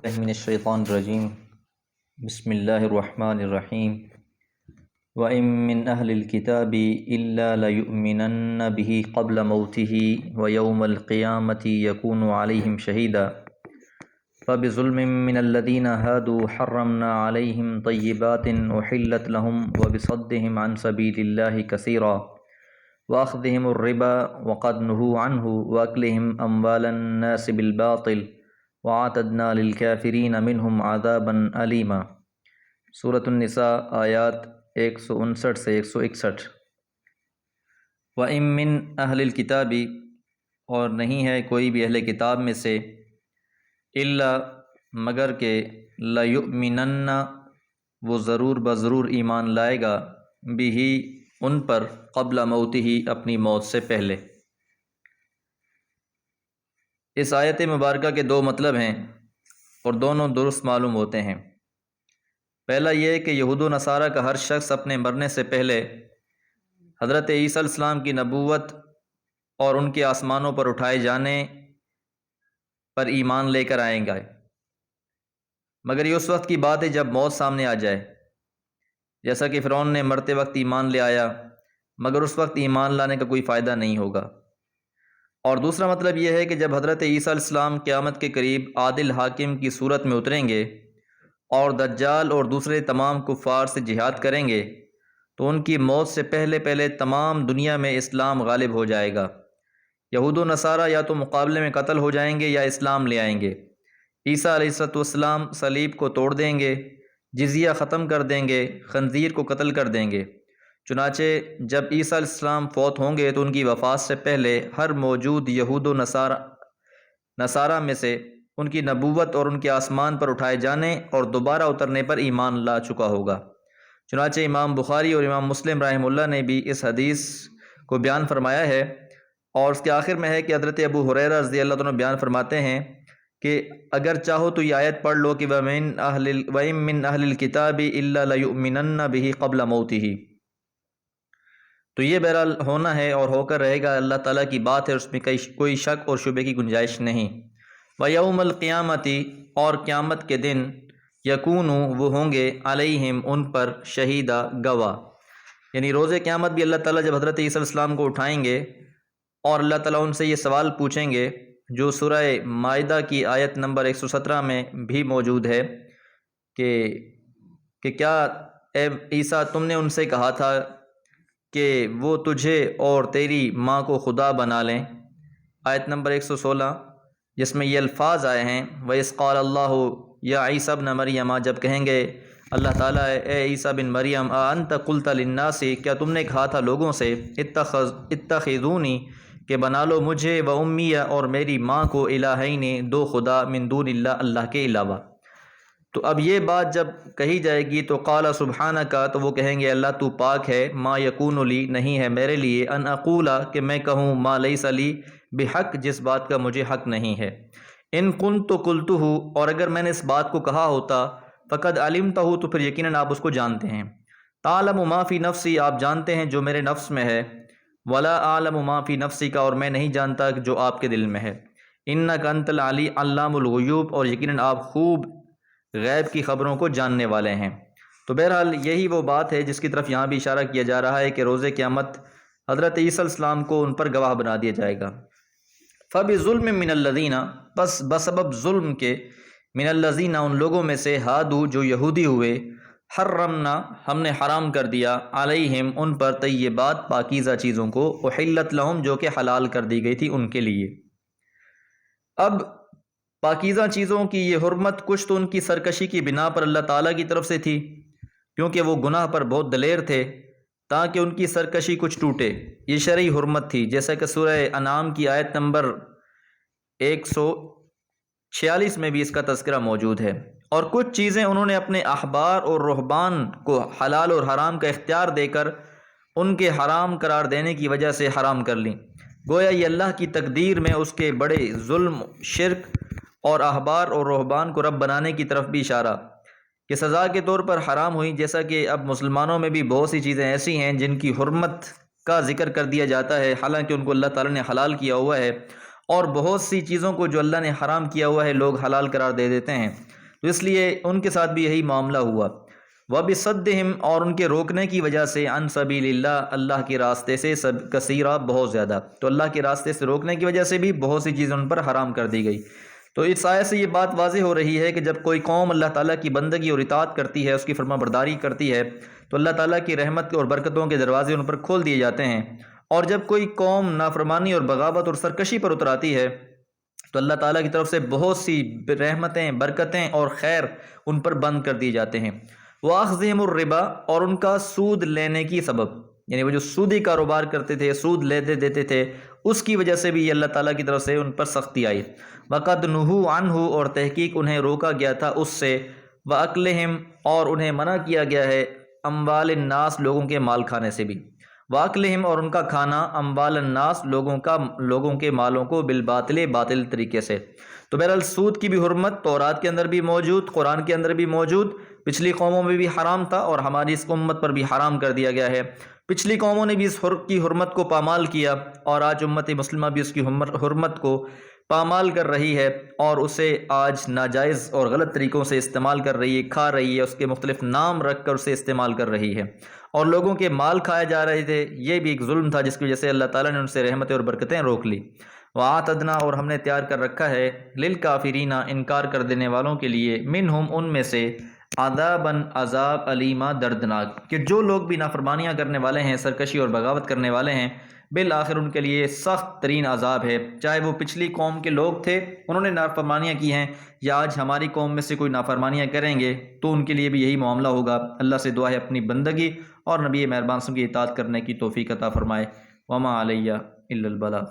من الشیطان الرجیم بسم اللہ الرحمن الرحیم وَإِن مِّنْ أَهْلِ الْكِتَابِ إِلَّا لَيُؤْمِنَنَّ بِهِ قَبْلَ مَوْتِهِ وَيَوْمَ الْقِيَامَةِ يَكُونُ عَلَيْهِمْ شَهِيدًا فَبِظُلْمٍ مِّنَ الَّذِينَ هَادُوا حَرَّمْنَا عَلَيْهِمْ طَيِّبَاتٍ أُحِلَّتْ لَهُمْ وَبِصَدِّهِمْ عَنْ سَبِيلِ اللَّهِ كَثِيرًا وَأَخْذِهِمُ الرِّبَا وَقَدْ نُهُوا عَنْهُ وَأَكْلِهِمْ أَمْوَالَ النَّاسِ بِالْبَاطِلِ وَأَعْتَدْنَا لِلْكَافِرِينَ مِنْهُمْ عَذَابًا أَلِيمًا۔ سورۃ النساء آیات 159 سے 161۔ وَإِن مِّنْ أَهْلِ الْكِتَابِ اور نہیں ہے کوئی بھی اہل کتاب میں سے، الا مگر کہ لَيُؤْمِنَنَّ وہ ضرور بضرور ایمان لائے گا، بِہِ ان پر، قبل موتہ اپنی موت سے پہلے۔ اس آیت مبارکہ کے دو مطلب ہیں اور دونوں درست معلوم ہوتے ہیں۔ پہلا یہ کہ یہود و نصارہ کا ہر شخص اپنے مرنے سے پہلے حضرت عیسیٰ علیہ السلام کی نبوت اور ان کے آسمانوں پر اٹھائے جانے پر ایمان لے کر آئیں گا، مگر یہ اس وقت کی بات ہے جب موت سامنے آ جائے، جیسا کہ فرعون نے مرتے وقت ایمان لے آیا، مگر اس وقت ایمان لانے کا کوئی فائدہ نہیں ہوگا۔ اور دوسرا مطلب یہ ہے کہ جب حضرت عیسیٰ علیہ السلام قیامت کے قریب عادل حاکم کی صورت میں اتریں گے اور دجال اور دوسرے تمام کفار سے جہاد کریں گے، تو ان کی موت سے پہلے تمام دنیا میں اسلام غالب ہو جائے گا۔ یہود و نصارہ یا تو مقابلے میں قتل ہو جائیں گے یا اسلام لے آئیں گے۔ عیسیٰ علیہ السلام صلیب کو توڑ دیں گے، جزیہ ختم کر دیں گے، خنزیر کو قتل کر دیں گے۔ چنانچہ جب عیسیٰ علیہ السلام فوت ہوں گے تو ان کی وفات سے پہلے ہر موجود یہود و نصارہ میں سے ان کی نبوت اور ان کے آسمان پر اٹھائے جانے اور دوبارہ اترنے پر ایمان لا چکا ہوگا۔ چنانچہ امام بخاری اور امام مسلم رحمہ اللہ نے بھی اس حدیث کو بیان فرمایا ہے، اور اس کے آخر میں ہے کہ حضرت ابو ہریرہ رضی اللہ عنہ بیان فرماتے ہیں کہ اگر چاہو تو یہ آیت پڑھ لو کہ وَإِن مِّنْ أَهْلِ الْكِتَابِ إِلَّا لَيُؤْمِنَنَّ بِهِ قَبْلَ مَوْتِهِ، تو یہ بہرحال ہونا ہے اور ہو کر رہے گا، اللہ تعالیٰ کی بات ہے، اس میں کوئی شک اور شبہ کی گنجائش نہیں۔ وَيَوْمَ الْقِيَامَةِ اور قیامت کے دن، یکونُ وہ ہوں گے، علیہم ان پر، شہیدہ گواہ، یعنی روز قیامت بھی اللہ تعالیٰ جب حضرت عیسیٰ علیہ السلام کو اٹھائیں گے اور اللہ تعالیٰ ان سے یہ سوال پوچھیں گے جو سورہ مائدہ کی آیت نمبر 117 میں بھی موجود ہے کہ کیا اے عیسیٰ تم نے ان سے کہا تھا کہ وہ تجھے اور تیری ماں کو خدا بنا لیں، آیت نمبر 116 جس میں یہ الفاظ آئے ہیں، وَإِذْ قَالَ اللَّهُ يَا عِيسَى ابْنَ مَرْيَمَ، جب کہیں گے اللہ تعالیٰ اے عیسیٰ بن مریم، أَأَنْتَ قُلْتَ لِلنَّاسِ، کیا تم نے کہا تھا لوگوں سے، اتخذونی کہ بنا لو مجھے، وَأُمِّيَ اور میری ماں کو، الہین دو خدا، من دون اللہ اللہ کے علاوہ۔ تو اب یہ بات جب کہی جائے گی تو قال سبحانک، تو وہ کہیں گے اللہ تو پاک ہے، ما یکون لی نہیں ہے میرے لیے، ان اقول کہ میں کہوں، ما لیس لی بحق جس بات کا مجھے حق نہیں ہے، ان کنت قلتہ اور اگر میں نے اس بات کو کہا ہوتا، فقد علمتہ تو پھر یقیناً آپ اس کو جانتے ہیں، تعلم ما فی نفسی آپ جانتے ہیں جو میرے نفس میں ہے، ولا اعلم ما فی نفسک اور میں نہیں جانتا جو آپ کے دل میں ہے، انک انت العلی علام الغیوب اور یقیناً آپ خوب غیب کی خبروں کو جاننے والے ہیں۔ تو بہرحال یہی وہ بات ہے جس کی طرف یہاں بھی اشارہ کیا جا رہا ہے کہ روز قیامت حضرت عیسیٰ علیہ السلام کو ان پر گواہ بنا دیا جائے گا۔ فَبِظُلْمٍ مِّنَ الَّذِينَ بس بسبب ظلم کے، من الذین ان لوگوں میں سے، ہادو جو یہودی ہوئے، حرمنا ہم نے حرام کر دیا، علیہم ان پر، طیبات پاکیزہ چیزوں کو، احلت لہم جو کہ حلال کر دی گئی تھی ان کے لیے۔ اب پاکیزہ چیزوں کی یہ حرمت کچھ تو ان کی سرکشی کی بنا پر اللہ تعالیٰ کی طرف سے تھی، کیونکہ وہ گناہ پر بہت دلیر تھے، تاکہ ان کی سرکشی کچھ ٹوٹے، یہ شرعی حرمت تھی، جیسا کہ سورہ انعام کی آیت نمبر 146 میں بھی اس کا تذکرہ موجود ہے۔ اور کچھ چیزیں انہوں نے اپنے احبار اور رہبان کو حلال اور حرام کا اختیار دے کر ان کے حرام قرار دینے کی وجہ سے حرام کر لیں، گویا یہ اللہ کی تقدیر میں اس کے بڑے ظلم، شرک اور احبار اور رہبان کو رب بنانے کی طرف بھی اشارہ کہ سزا کے طور پر حرام ہوئی، جیسا کہ اب مسلمانوں میں بھی بہت سی چیزیں ایسی ہیں جن کی حرمت کا ذکر کر دیا جاتا ہے، حالانکہ ان کو اللہ تعالیٰ نے حلال کیا ہوا ہے، اور بہت سی چیزوں کو جو اللہ نے حرام کیا ہوا ہے لوگ حلال قرار دے دیتے ہیں، تو اس لیے ان کے ساتھ بھی یہی معاملہ ہوا۔ وَبِصَدِّهِمْ اور ان کے روکنے کی وجہ سے عن سبیل اللہ، اللہ کے راستے سے، کثیرہ بہت زیادہ، تو اللہ کے راستے سے روکنے کی وجہ سے بھی بہت سی چیزیں ان پر حرام کر دی گئی۔ تو اس آیت سے یہ بات واضح ہو رہی ہے کہ جب کوئی قوم اللہ تعالیٰ کی بندگی اور اطاعت کرتی ہے، اس کی فرما برداری کرتی ہے، تو اللہ تعالیٰ کی رحمت اور برکتوں کے دروازے ان پر کھول دیے جاتے ہیں، اور جب کوئی قوم نافرمانی اور بغاوت اور سرکشی پر اتر آتی ہے تو اللہ تعالیٰ کی طرف سے بہت سی رحمتیں، برکتیں اور خیر ان پر بند کر دی جاتے ہیں۔ وَأَخْذِهِمُ الرِّبَا اور ان کا سود لینے کی سبب، یعنی وہ جو سودی کاروبار کرتے تھے، سود لیتے دیتے تھے، اس کی وجہ سے بھی یہ اللہ تعالیٰ کی طرف سے ان پر سختی آئی۔ وَقَدْ نُهُوا عَنْهُ اور تحقیق انہیں روکا گیا تھا اس سے، وَأَكْلِهِمْ اور انہیں منع کیا گیا ہے اموال الناس لوگوں کے مال کھانے سے بھی، وَأَكْلِهِمْ اور ان کا کھانا اموال الناس لوگوں کے مالوں کو بالباطل باطل طریقے سے۔ تو بہرحال سود کی بھی حرمت تورات کے اندر بھی موجود، قرآن کے اندر بھی موجود، پچھلی قوموں میں بھی حرام تھا اور ہماری اس امت پر بھی حرام کر دیا گیا ہے۔ پچھلی قوموں نے بھی اس کی حرمت کو پامال کیا، اور آج امت مسلمہ بھی اس کی حرمت کو پامال کر رہی ہے، اور اسے آج ناجائز اور غلط طریقوں سے استعمال کر رہی ہے، کھا رہی ہے، اس کے مختلف نام رکھ کر اسے استعمال کر رہی ہے، اور لوگوں کے مال کھائے جا رہے تھے۔ یہ بھی ایک ظلم تھا جس کی وجہ سے اللہ تعالیٰ نے ان سے رحمتیں اور برکتیں روک لی۔ وَأَعْتَدْنَا اور ہم نے تیار کر رکھا ہے لِلْكَافِرِينَ انکار کر دینے والوں کے لیے، منہم ان میں سے، عذاباً عذاب علیما دردناک، کہ جو لوگ بھی نافرمانیاں کرنے والے ہیں، سرکشی اور بغاوت کرنے والے ہیں، بالآخر ان کے لیے سخت ترین عذاب ہے۔ چاہے وہ پچھلی قوم کے لوگ تھے، انہوں نے نافرمانیاں کی ہیں، یا آج ہماری قوم میں سے کوئی نافرمانیاں کریں گے تو ان کے لیے بھی یہی معاملہ ہوگا۔ اللہ سے دعا ہے اپنی بندگی اور نبی مہربان کی اطاعت کرنے کی توفیق عطا فرمائے۔ وما علیہ الا البلاغ۔